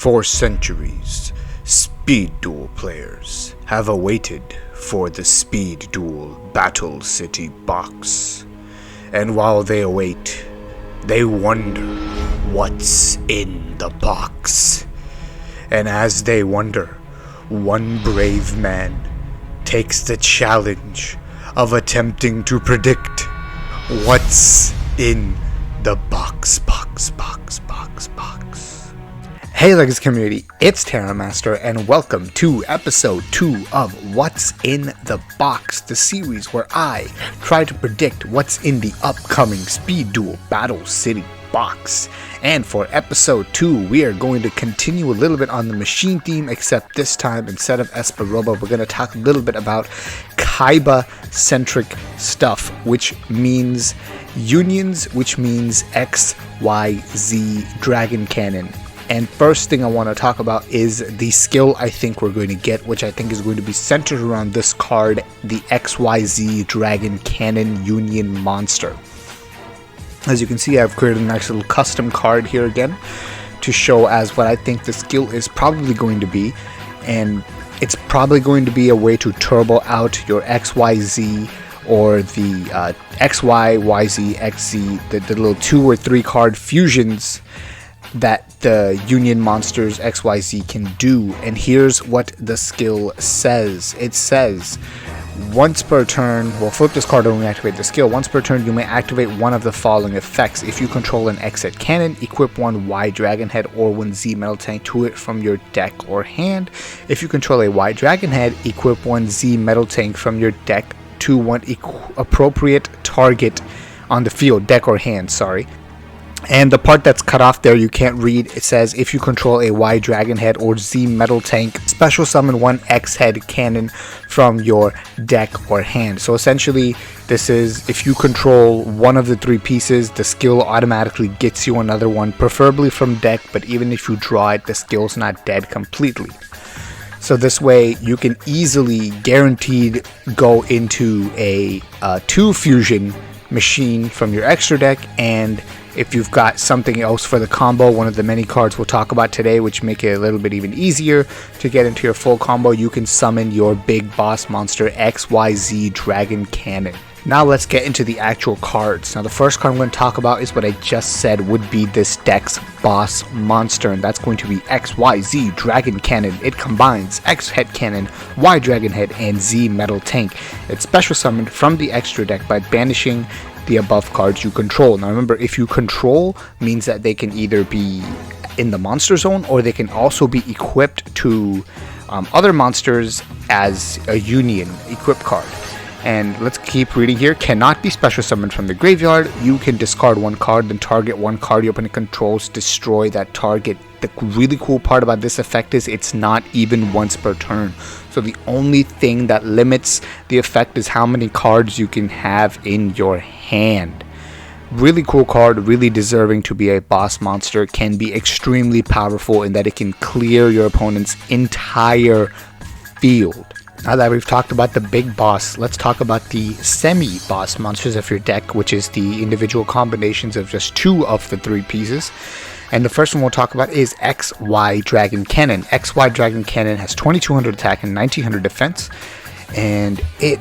For centuries, Speed Duel players have awaited for the Speed Duel Battle City box. And while they await, they wonder what's in the box. And as they wonder, one brave man takes the challenge of attempting to predict what's in the box. Hey Legacy community, it's Terramaster and welcome to episode 2 of What's in the Box, the series where I try to predict what's in the upcoming Speed Duel Battle City box. And for episode 2, we are going to continue a little bit on the machine theme, except this time instead of Esperoba, we're going to talk a little bit about Kaiba centric stuff, which means unions, which means XYZ-Dragon canon. And first thing I want to talk about is the skill I think we're going to get, which I think is going to be centered around this card, the XYZ-Dragon Cannon Union Monster. As you can see, I've created a nice little custom card here again to show as what I think the skill is probably going to be. And it's probably going to be a way to turbo out your XYZ or the XY, YZ, XZ, the little 2 or 3 card fusions that the Union Monsters XYZ can do. And here's what the skill says. It says, once per turn, well, flip this card and activate the skill. Once per turn, you may activate one of the following effects. If you control an X head cannon, equip one Y Dragon Head or one Z Metal Tank to it from your deck or hand. If you control a Y Dragon Head, equip one Z Metal Tank from your deck to one appropriate target on the field, deck or hand, sorry. And the part that's cut off there you can't read. It says if you control a Y Dragon Head or Z Metal Tank, special summon one X head cannon from your deck or hand. So essentially this is if you control one of the 3 pieces, the skill automatically gets you another one, preferably from deck, but even if you draw it, the skill's not dead completely. So this way you can easily guaranteed go into a 2 fusion machine from your extra deck. And if you've got something else for the combo, one of the many cards we'll talk about today which make it a little bit even easier to get into your full combo, you can summon your big boss monster XYZ-Dragon Cannon. Now let's get into the actual cards. Now the first card I'm going to talk about is what I just said would be this deck's boss monster, and that's going to be XYZ-Dragon Cannon. It combines X Head Cannon, Y Dragon Head, and Z Metal Tank. It's special summoned from the extra deck by banishing the above cards you control. Now remember, if you control means that they can either be in the monster zone or they can also be equipped to other monsters as a union equip card. And let's keep reading here. Cannot be special summoned from the graveyard. You can discard one card, then target one card your opponent controls, destroy that target. The really cool part about this effect is it's not even once per turn. So the only thing that limits the effect is how many cards you can have in your hand. Really cool card, really deserving to be a boss monster. Can be extremely powerful in that it can clear your opponent's entire field. Now that we've talked about the big boss, let's talk about the semi-boss monsters of your deck, which is the individual combinations of just 2 of the 3 pieces. And the first one we'll talk about is XY-Dragon Cannon. XY-Dragon Cannon has 2200 attack and 1900 defense, and it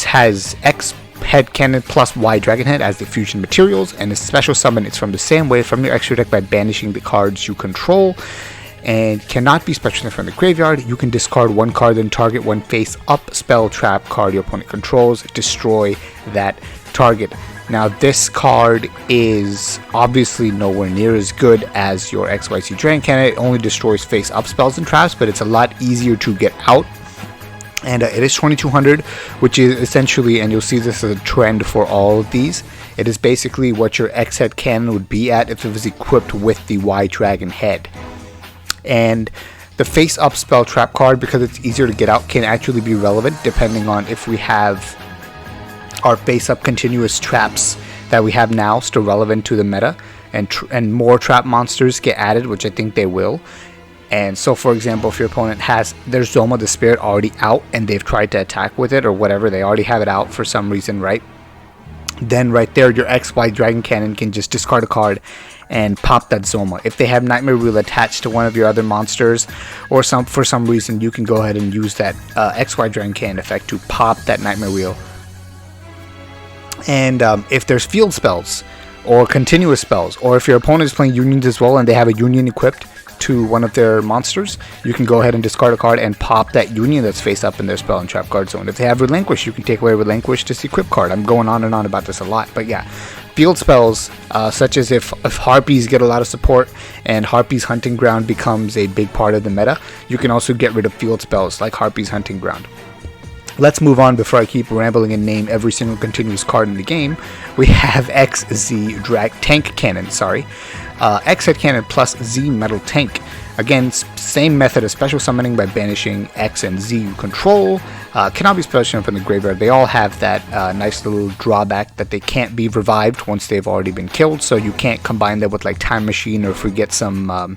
has X Head Cannon plus Y Dragon Head as the fusion materials, and a special summon is from the same way from your extra deck by banishing the cards you control. And cannot be special from the graveyard. You can discard one card, then target one face up spell trap card your opponent controls, destroy that target. Now this card is obviously nowhere near as good as your XYZ-Dragon Cannon. It only destroys face up spells and traps, but it's a lot easier to get out. And it is 2200, which is essentially, and you'll see this as a trend for all of these, it is basically what your X Head Cannon would be at if it was equipped with the Y Dragon Head. And the face up spell trap card, because it's easier to get out, can actually be relevant depending on if we have our face up continuous traps that we have now still relevant to the meta, and more trap monsters get added, which I think they will. And so for example, if your opponent has their Zoma the Spirit already out and they've tried to attack with it or whatever, they already have it out for some reason, right? Then right there, your XY Dragon Cannon can just discard a card and pop that Zoma. If they have Nightmare Wheel attached to one of your other monsters, or for some reason, you can go ahead and use that XYZ-Dragon Cannon effect to pop that Nightmare Wheel. And if there's field spells or continuous spells, or if your opponent is playing unions as well and they have a union equipped to one of their monsters, you can go ahead and discard a card and pop that union that's face up in their spell and trap card zone. If they have Relinquish, you can take away Relinquish this equip card. I'm going on and on about this a lot, but yeah, field spells such as if Harpies get a lot of support and Harpies Hunting Ground becomes a big part of the meta, you can also get rid of field spells like Harpies Hunting Ground. Let's move on before I keep rambling and name every single continuous card in the game. We have XYZ-Dragon Tank Cannon, X Head Cannon plus Z Metal Tank. Again, same method of special summoning by banishing X and Z you control. Cannot be special summoned from the graveyard. They all have that nice little drawback that they can't be revived once they've already been killed, so you can't combine them with like Time Machine, or if we get some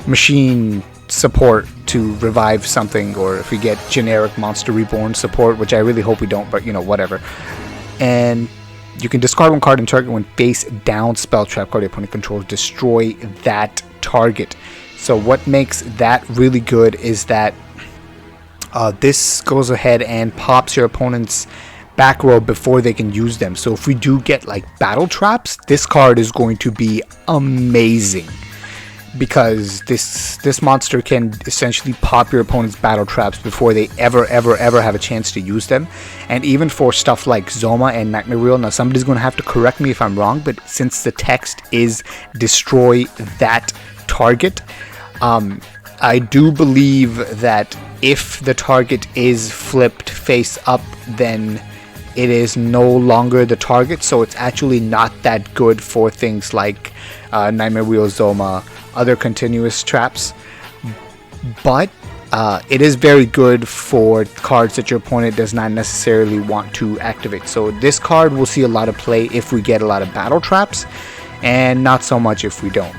machine support to revive something, or if we get generic Monster Reborn support, which I really hope we don't, but you know, whatever. And you can discard one card and target when face down spell trap card your opponent controls, destroy that target. So what makes that really good is that this goes ahead and pops your opponent's back row before they can use them. So if we do get like battle traps, this card is going to be amazing, because this monster can essentially pop your opponent's battle traps before they ever have a chance to use them. And even for stuff like Zoma and Nightmare Wheel, now somebody's going to have to correct me if I'm wrong, but since the text is destroy that target, I do believe that if the target is flipped face up, then it is no longer the target, so it's actually not that good for things like Nightmare Wheel, Zoma, other continuous traps, but it is very good for cards that your opponent does not necessarily want to activate. So this card will see a lot of play if we get a lot of battle traps, and not so much if we don't.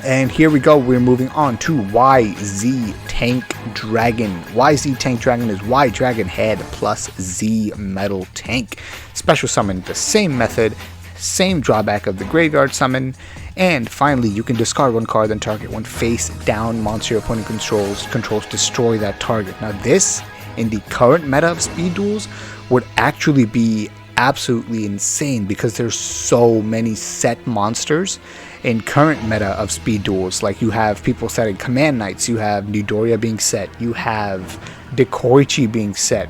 And here we go, we're moving on to YZ Tank Dragon. YZ Tank Dragon is Y Dragon Head plus Z Metal Tank. Special summon, the same method, same drawback of the graveyard summon. And finally, you can discard one card, then target one face down monster your opponent controls, destroy that target. Now this, in the current meta of Speed Duels, would actually be absolutely insane, because there's so many set monsters in current meta of Speed Duels. Like, you have people setting Command Knights, you have Nidoria being set, you have Dekoichi being set.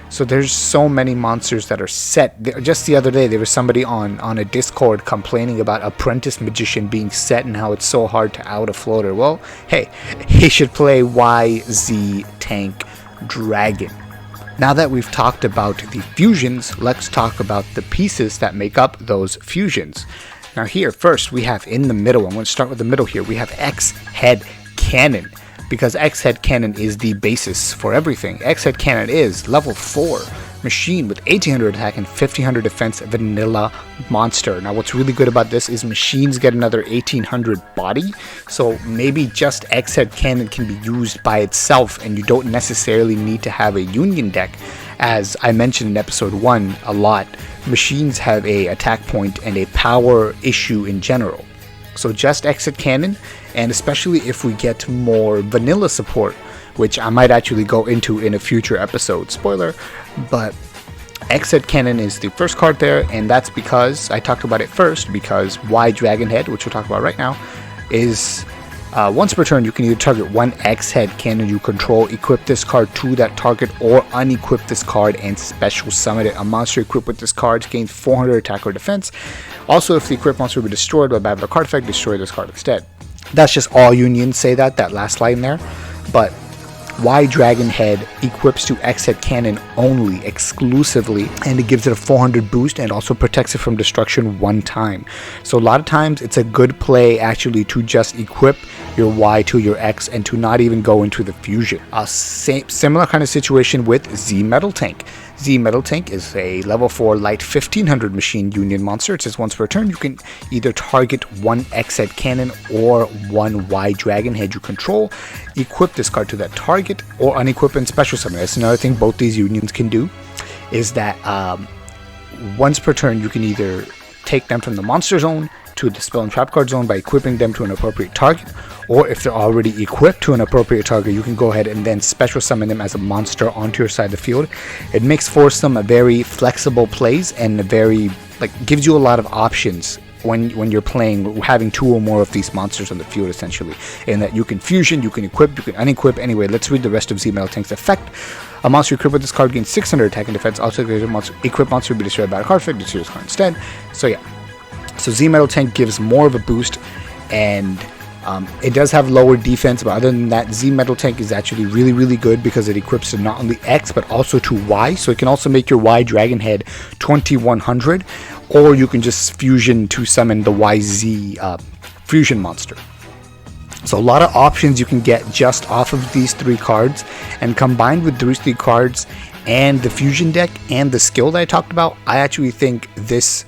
So there's so many monsters that are set. Just the other day, there was somebody on a Discord complaining about Apprentice Magician being set and how it's so hard to out a floater. Well, hey, he should play YZ Tank Dragon. Now that we've talked about the fusions, let's talk about the pieces that make up those fusions. Now here, first, we have in the middle, I'm going to start with the middle here, we have X Head Cannon. Because X Head Cannon is the basis for everything. X Head Cannon is level 4 machine with 1800 attack and 1500 defense vanilla monster. Now what's really good about this is machines get another 1800 body, so maybe just X Head Cannon can be used by itself and you don't necessarily need to have a union deck. As I mentioned in episode 1 a lot, machines have a attack point and a power issue in general. So just X Head Cannon, and especially if we get more vanilla support, which I might actually go into in a future episode, spoiler, but X Head Cannon is the first card there, and that's because, I talked about it first, because Y Dragon Head, which we'll talk about right now, is once per turn you can either target one X Head Cannon you control, equip this card to that target, or unequip this card and special summon it. A monster equipped with this card gains 400 attack or defense. Also, if the equipped monster will be destroyed by battle or card effect, destroy this card instead. That's just all unions say that last line there, but Y Dragon Head equips to X Head Cannon only, exclusively, and it gives it a 400 boost and also protects it from destruction one time. So a lot of times it's a good play actually to just equip your Y to your X and to not even go into the fusion. Similar kind of situation with Z Metal Tank. Z Metal Tank is a level 4 light 1500 machine union monster. It says once per turn you can either target one X Head Cannon or one Y Dragon Head you control, equip this card to that target, or unequip and special summon. That's another thing both these unions can do, is that once per turn you can either take them from the monster zone, to the spell and trap card zone by equipping them to an appropriate target, or if they're already equipped to an appropriate target, you can go ahead and then special summon them as a monster onto your side of the field. It makes for some very flexible plays and gives you a lot of options when you're playing, having 2 or more of these monsters on the field, essentially, in that you can fusion, you can equip, you can unequip. Anyway, let's read the rest of Z-Metal Tank's effect. A monster equipped with this card gains 600 attack and defense. Also, equipped monster will be destroyed by a card effect. Destroy this card instead. So yeah, so Z-Metal Tank gives more of a boost, and it does have lower defense, but other than that, Z-Metal Tank is actually really good because it equips to not only X but also to Y, so it can also make your Y Dragon Head 2100, or you can just fusion to summon the YZ fusion monster. So a lot of options you can get just off of these 3 cards, and combined with these 3 cards and the fusion deck and the skill that I talked about, I actually think this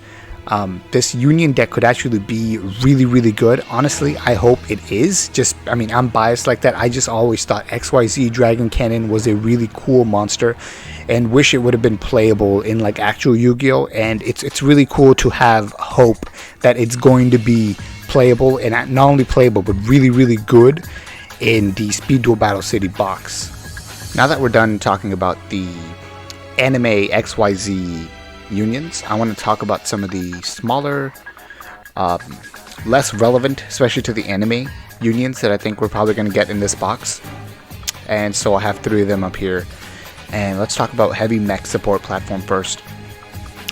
Union deck could actually be really good. Honestly, I hope it is. I'm biased like that. I just always thought XYZ-Dragon Cannon was a really cool monster, and wish it would have been playable in like actual Yu-Gi-Oh! And it's really cool to have hope that it's going to be playable, and not only playable but really good in the Speed Duel Battle City box. Now that we're done talking about the anime XYZ unions, I want to talk about some of the smaller, less relevant, especially to the anime unions, that I think we're probably going to get in this box. And so I have 3 of them up here, and let's talk about Heavy Mech Support Platform first.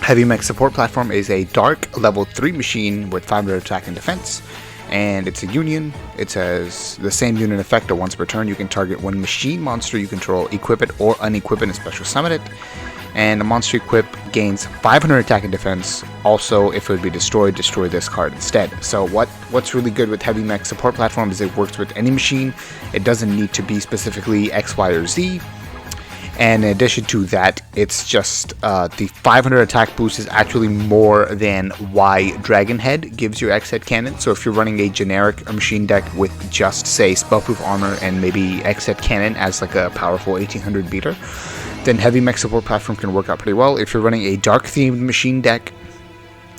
Heavy Mech Support Platform is a dark level 3 machine with 500 attack and defense, and it's a union. It has the same unit effect. Once per turn, you can target 1 machine monster you control, equip it or unequip it, and special summon it. And the monster equip gains 500 attack and defense. Also, if it would be destroyed, destroy this card instead. So what's really good with Heavy Mech Support Platform is it works with any machine. It doesn't need to be specifically X, Y, or Z. And in addition to that, it's just the 500 attack boost is actually more than Y Dragon Head gives your X Head Cannon. So if you're running a generic machine deck with just, say, Spellproof Armor and maybe X Head Cannon as like a powerful 1800 beater, then Heavy Mech Support Platform can work out pretty well. If you're running a dark themed machine deck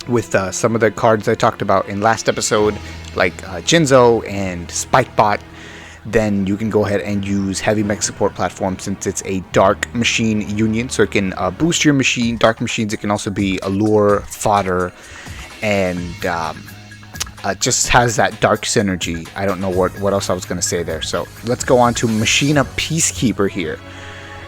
with some of the cards I talked about in last episode, like Jinzo and Spikebot, then you can go ahead and use Heavy Mech Support Platform, since it's a dark machine union, so it can boost your machine. Dark machines, it can also be allure, fodder, and just has that dark synergy. I don't know what else I was going to say there. So let's go on to Machina Peacekeeper here.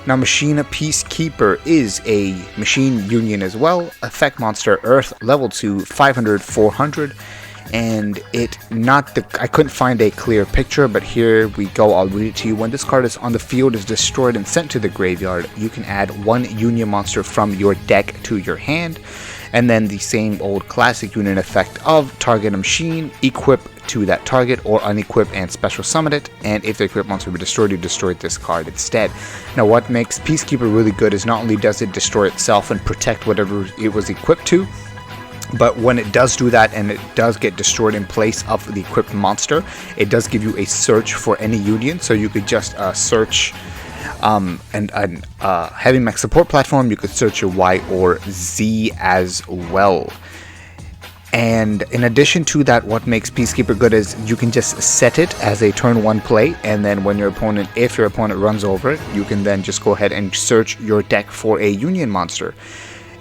Now, Machina Peacekeeper is a machine union as well. Effect monster, Earth, level 2, 500, 400. And I couldn't find a clear picture, but here we go. I'll read it to you. When this card is on the field, is destroyed and sent to the graveyard, you can add 1 union monster from your deck to your hand, and then the same old classic unit effect of target a machine, equip to that target, or unequip and special summon it. And if the equipped monster be destroyed, you destroy this card instead. Now, what makes Peacekeeper really good is not only does it destroy itself and protect whatever it was equipped to, but when it does do that and it does get destroyed in place of the equipped monster, it does give you a search for any union. So you could just search Heavy Mech Support Platform. You could search your Y or Z as well. And in addition to that, what makes Peacekeeper good is you can just set it as a turn 1 play, and then when if your opponent runs over it, you can then just go ahead and search your deck for a union monster.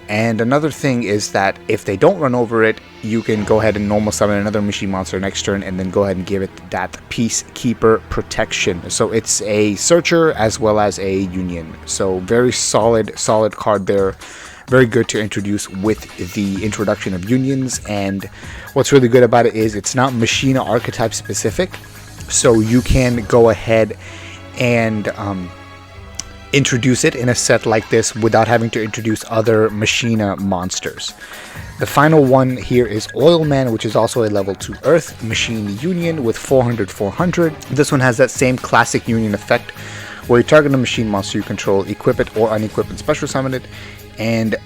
And another thing is that if they don't run over it, you can go ahead and normal summon another machine monster next turn, and then go ahead and give it that Peacekeeper protection. So it's a searcher as well as a union. So very solid card there. Very good to introduce with the introduction of unions. And what's really good about it is it's not Machina archetype specific. So you can go ahead and introduce it in a set like this without having to introduce other Machina monsters. The final one here is Oil Man, which is also a level 2 Earth machine union with 400. This one has that same classic union effect where you target a machine monster you control, equip it or unequip and special summon it. And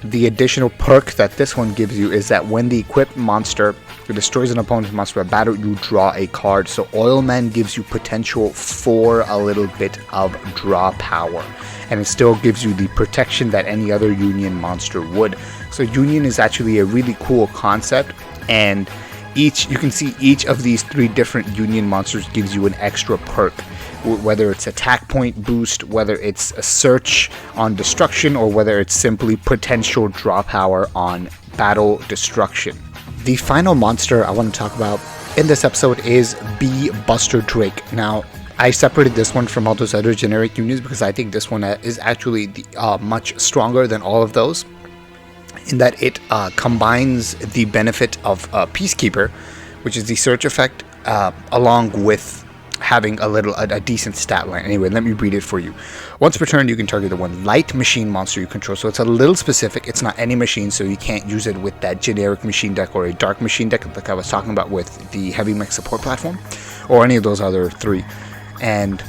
the additional perk that this one gives you is that when the equipped monster destroys an opponent's monster at battle, you draw a card. So Oil Man gives you potential for a little bit of draw power, and it still gives you the protection that any other union monster would. So union is actually a really cool concept, and you can see each of these 3 different Union monsters gives you an extra perk, whether it's attack point boost, whether it's a search on destruction, or whether it's simply potential draw power on battle destruction. The final monster I want to talk about in this episode is B Buster Drake. Now, I separated this one from all those other generic unions because I think this one is actually much stronger than all of those, in that it combines the benefit of Peacekeeper, which is the search effect, along with having a decent stat line. Anyway, let me read it for you. Once per turn, you can target the one light machine monster you control. So it's a little specific. It's not any machine, so you can't use it with that generic machine deck or a dark machine deck like I was talking about with the heavy mech support platform, or any of those other 3. And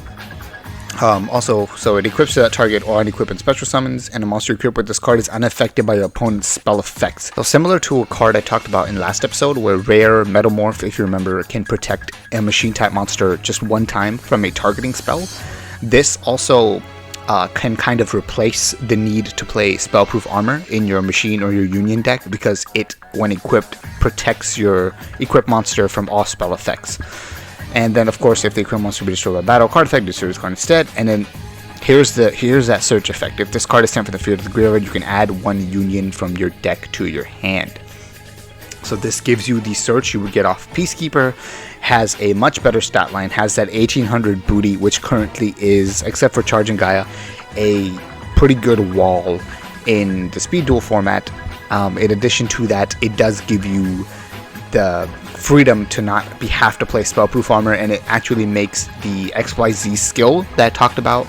also, so it equips to that target or unequip and special summons, and a monster equipped with this card is unaffected by your opponent's spell effects. So similar to a card I talked about in last episode, where Rare Metamorph, if you remember, can protect a machine type monster just one time from a targeting spell, this also can kind of replace the need to play Spellproof Armor in your machine or your Union deck, because it, when equipped, protects your equipped monster from all spell effects. And then, of course, if the equipped monster be destroyed by battle card effect, destroy this card instead. And then here's that search effect. If this card is sent from the field to the graveyard, you can add 1 Union from your deck to your hand. So this gives you the search you would get off Peacekeeper, has a much better stat line, has that 1800 booty, which currently is, except for Charging Gaia, a pretty good wall in the Speed Duel format. In addition to that, it does give you the freedom to not have to play Spellproof Armor, and it actually makes the XYZ skill that I talked about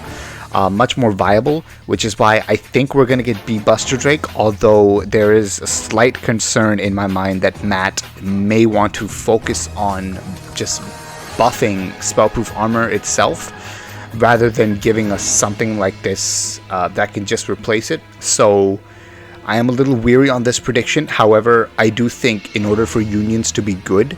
much more viable, which is why I think we're going to get B Buster Drake, although there is a slight concern in my mind that Matt may want to focus on just buffing Spellproof Armor itself rather than giving us something like this that can just replace it. So I am a little weary on this prediction. However, I do think in order for unions to be good,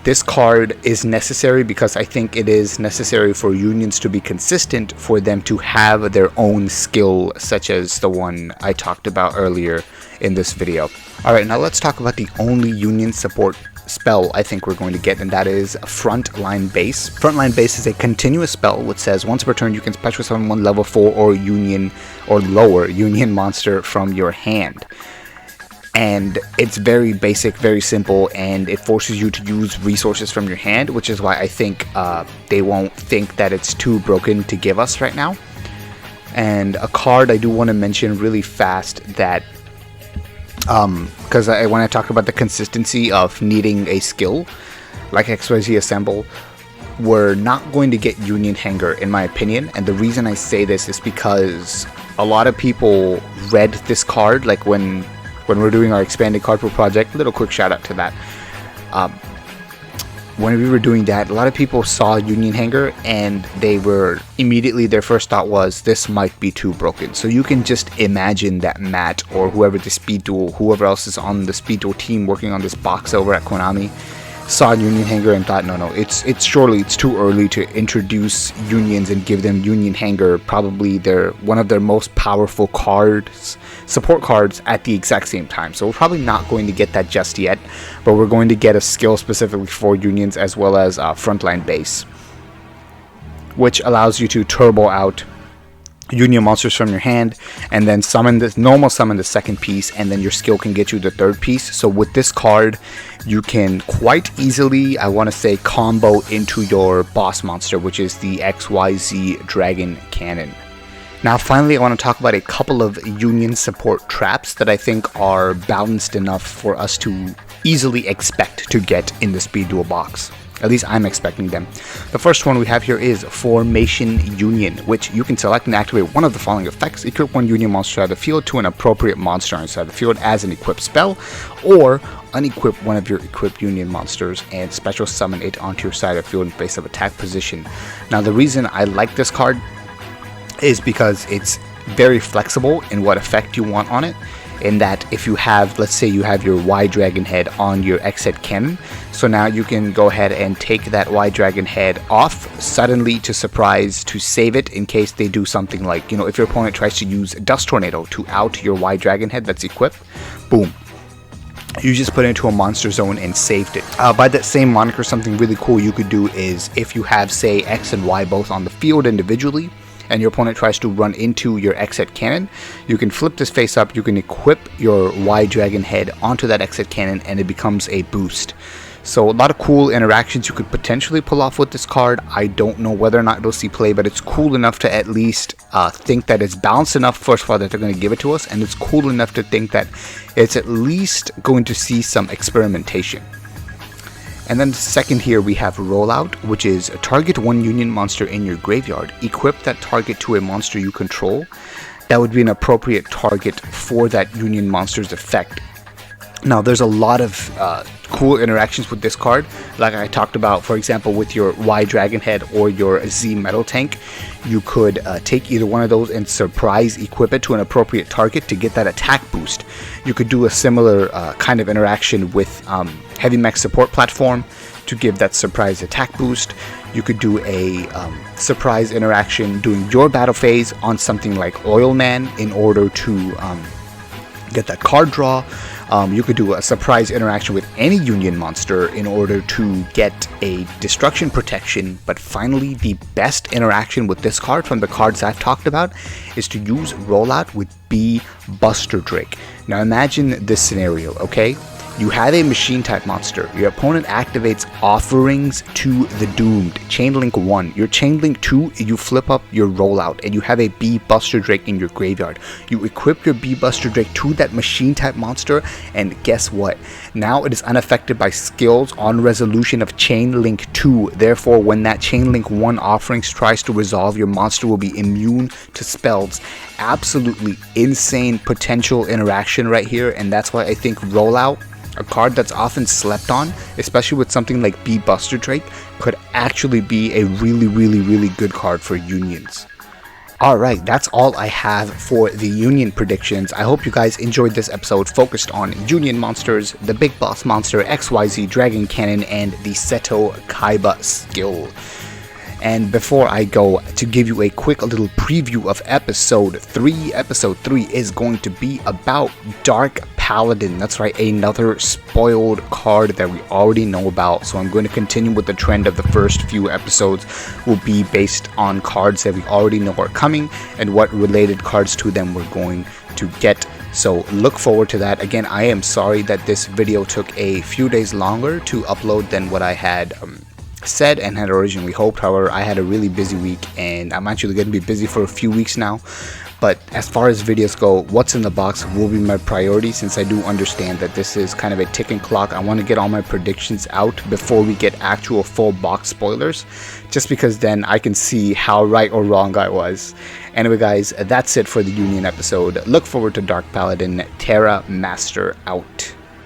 this card is necessary, because I think it is necessary for unions to be consistent, for them to have their own skill, such as the one I talked about earlier in this video. Alright, now let's talk about the only union support spell I think we're going to get, and that is Frontline Base. Frontline Base is a continuous spell which says once per turn you can special summon 1 level 4 or union or lower union monster from your hand. And it's very basic, very simple, and it forces you to use resources from your hand, which is why I think they won't think that it's too broken to give us right now. And a card I do want to mention really fast that because when I talk about the consistency of needing a skill like XYZ Assemble, we're not going to get Union Hangar in my opinion, and the reason I say this is because a lot of people read this card, like when we're doing our expanded card pool project, little quick shout out to that. When we were doing that, a lot of people saw Union Hangar and they were immediately, their first thought was, this might be too broken. So you can just imagine that Matt or whoever the Speed Duel, whoever else is on the Speed Duel team working on this box over at Konami, saw Union Hangar and thought, no, it's too early to introduce unions and give them Union Hangar, probably one of their most powerful cards, support cards, at the exact same time. So we're probably not going to get that just yet, but we're going to get a skill specifically for unions, as well as Frontline Base, which allows you to turbo out union monsters from your hand and then normal summon the second piece, and then your skill can get you the third piece. So with this card you can quite easily, I want to say, combo into your boss monster, which is the XYZ-Dragon cannon. Now finally, I want to talk about a couple of union support traps that I think are balanced enough for us to easily expect to get in the Speed Duel box. At least I'm expecting them. The first one we have here is Formation Union, which you can select and activate one of the following effects. Equip one union monster out of the field to an appropriate monster inside the field as an equipped spell, or unequip one of your equipped union monsters and special summon it onto your side of the field in place of attack position. Now the reason I like this card is because it's very flexible in what effect you want on it, in that if you have, let's say you have your Y-Dragon head on your X-Head cannon, so now you can go ahead and take that Y-Dragon head off suddenly to surprise, to save it in case they do something like, if your opponent tries to use Dust Tornado to out your Y-Dragon head that's equipped, boom. you just put it into a monster zone and saved it. By that same moniker, something really cool you could do is if you have, say, X and Y both on the field individually, and your opponent tries to run into your X-Head cannon, you can flip this face up, you can equip your Y Dragon head onto that X-Head cannon, and it becomes a boost. So a lot of cool interactions you could potentially pull off with this card. I don't know whether or not it'll see play, but it's cool enough to at least think that it's balanced enough, first of all, that they're going to give it to us, and it's cool enough to think that it's at least going to see some experimentation. And then second here we have Rollout, which is target one Union monster in your graveyard. Equip that target to a monster you control. That would be an appropriate target for that Union monster's effect. Now there's a lot of cool interactions with this card, like I talked about, for example, with your Y Dragon head or your Z Metal Tank. You could take either one of those and surprise equip it to an appropriate target to get that attack boost. You could do a similar kind of interaction with Heavy Mech Support Platform to give that surprise attack boost. You could do a surprise interaction during your battle phase on something like Oil Man in order to get that card draw. You could do a surprise interaction with any Union monster in order to get a destruction protection. But finally, the best interaction with this card from the cards I've talked about is to use Rollout with B Buster Drake. Now imagine this scenario, okay? You have a machine type monster. Your opponent activates Offerings to the Doomed. Chainlink 1. Your Chainlink 2, you flip up your Rollout and you have a B Buster Drake in your graveyard. You equip your B Buster Drake to that machine type monster, and guess what? Now it is unaffected by skills on resolution of Chainlink 2. Therefore, when that Chainlink 1 Offerings tries to resolve, your monster will be immune to spells. Absolutely insane potential interaction right here, and that's why I think Rollout, a card that's often slept on, especially with something like B Buster Drake, could actually be a really good card for Unions. Alright, that's all I have for the Union predictions. I hope you guys enjoyed this episode focused on Union monsters, the Big Boss monster, XYZ-Dragon cannon, and the Seto Kaiba skill. And before I go, to give you a quick little preview of episode 3 is going to be about Dark Paladin. That's right, another spoiled card that we already know about. So I'm going to continue with the trend of the first few episodes will be based on cards that we already know are coming and what related cards to them we're going to get. So look forward to that. Again, I am sorry that this video took a few days longer to upload than what I had said and had originally hoped. However, I had a really busy week and I'm actually going to be busy for a few weeks now. But as far as videos go, what's in the box will be my priority, since I do understand that this is kind of a ticking clock. I want to get all my predictions out before we get actual full box spoilers, just because then I can see how right or wrong I was. Anyway guys, that's it for the Union episode. Look forward to Dark Paladin. Terramaster out.